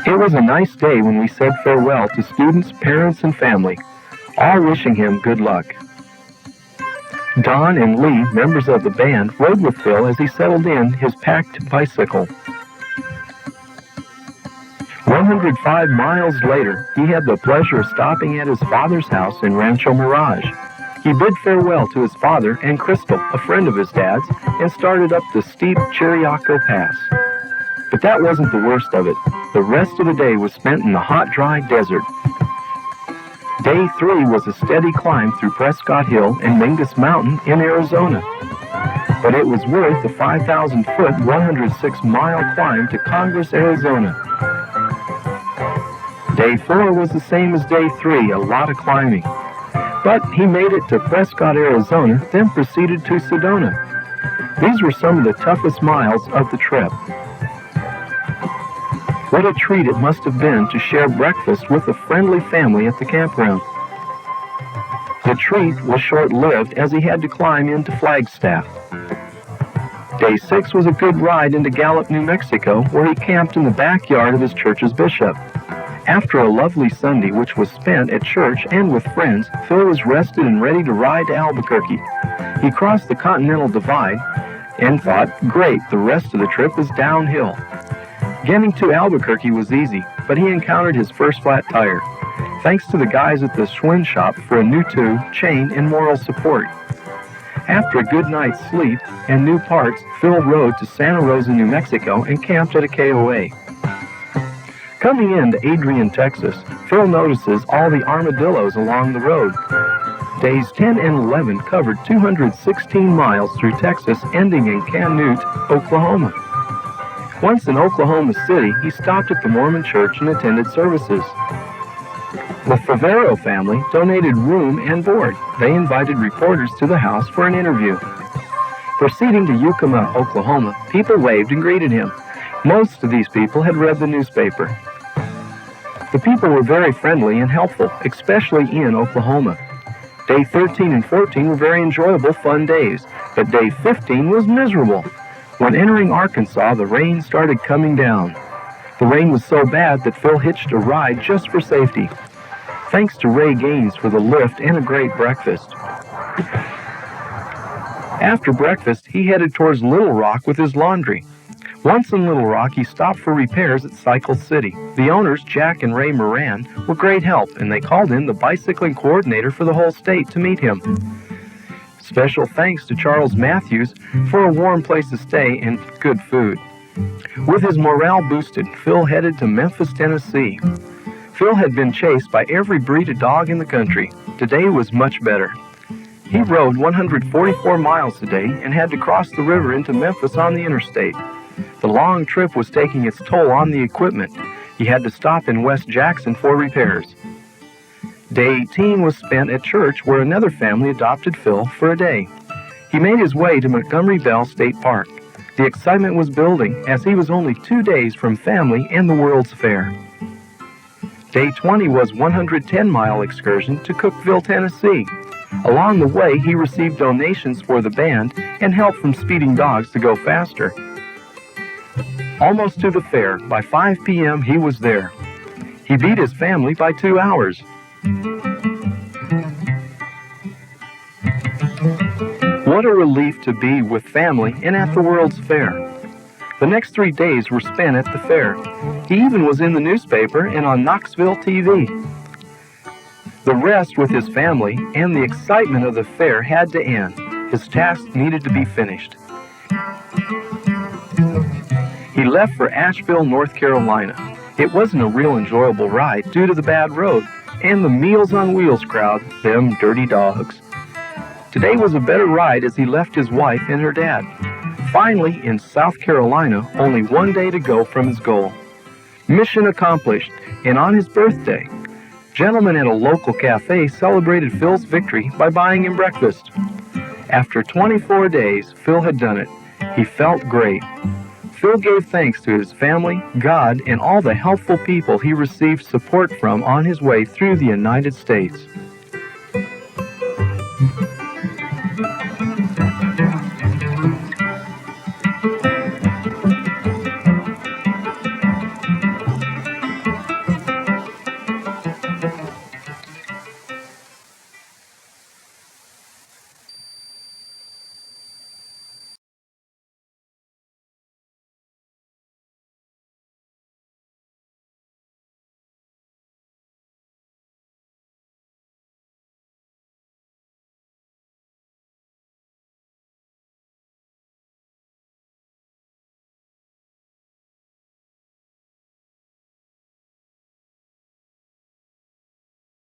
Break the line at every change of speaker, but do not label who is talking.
It was a nice day when we said farewell to students, parents, and family, all wishing him good luck. Don and Lee, members of the band, rode with Phil as he settled in his packed bicycle. 105 miles later, he had the pleasure of stopping at his father's house in Rancho Mirage. He bid farewell to his father and Crystal, a friend of his dad's, and started up the steep Chiriaco Pass. But that wasn't the worst of it. The rest of the day was spent in the hot, dry desert. Day 3 was a steady climb through Prescott Hill and Mingus Mountain in Arizona. But it was worth the 5,000-foot, 106-mile climb to Congress, Arizona. Day 4 was the same as Day 3, a lot of climbing. But he made it to Prescott, Arizona, then proceeded to Sedona. These were some of the toughest miles of the trip. What a treat it must have been to share breakfast with a friendly family at the campground. The treat was short-lived as he had to climb into Flagstaff. Day 6 was a good ride into Gallup, New Mexico, where he camped in the backyard of his church's bishop. After a lovely Sunday, which was spent at church and with friends, Phil was rested and ready to ride to Albuquerque. He crossed the Continental Divide and thought, great, the rest of the trip is downhill. Getting to Albuquerque was easy, but he encountered his first flat tire, thanks to the guys at the Schwinn shop for a new tube, chain, and moral support. After a good night's sleep and new parts, Phil rode to Santa Rosa, New Mexico, and camped at a KOA. Coming into Adrian, Texas, Phil notices all the armadillos along the road. Days 10 and 11 covered 216 miles through Texas, ending in Canute, Oklahoma. Once in Oklahoma City, he stopped at the Mormon church and attended services. The Favero family donated room and board. They invited reporters to the house for an interview. Proceeding to Yucuma, Oklahoma, people waved and greeted him. Most of these people had read the newspaper. The people were very friendly and helpful, especially in Oklahoma. Day 13 and 14 were very enjoyable, fun days, but day 15 was miserable. When entering Arkansas, the rain started coming down. The rain was so bad that Phil hitched a ride just for safety. Thanks to Ray Gaines for the lift and a great breakfast. After breakfast, he headed towards Little Rock with his laundry. Once in Little Rock, he stopped for repairs at Cycle City. The owners, Jack and Ray Moran, were great help, and they called in the bicycling coordinator for the whole state to meet him. Special thanks to Charles Matthews for a warm place to stay and good food. With his morale boosted, Phil headed to Memphis, Tennessee. Phil had been chased by every breed of dog in the country. Today was much better. He rode 144 miles a day and had to cross the river into Memphis on the interstate. The long trip was taking its toll on the equipment. He had to stop in West Jackson for repairs. Day 18 was spent at church where another family adopted Phil for a day. He made his way to Montgomery Bell State Park. The excitement was building as he was only 2 days from family and the World's Fair. Day 20 was 110-mile excursion to Cookeville, Tennessee. Along the way, he received donations for the band and help from speeding dogs to go faster. Almost to the fair, by 5 p.m. he was there. He beat his family by 2 hours. What a relief to be with family and at the World's Fair. The next 3 days were spent at the fair. He even was in the newspaper and on Knoxville TV. The rest with his family and the excitement of the fair had to end. His task needed to be finished. He left for Asheville, North Carolina. It wasn't a real enjoyable ride due to the bad road and the Meals on Wheels crowd, them dirty dogs. Today was a better ride as he left his wife and her dad. Finally, in South Carolina, only 1 day to go from his goal. Mission accomplished, and on his birthday, gentlemen at a local cafe celebrated Phil's victory by buying him breakfast. After 24 days, Phil had done it. He felt great. Phil gave thanks to his family, God, and all the helpful people he received support from on his way through the United States.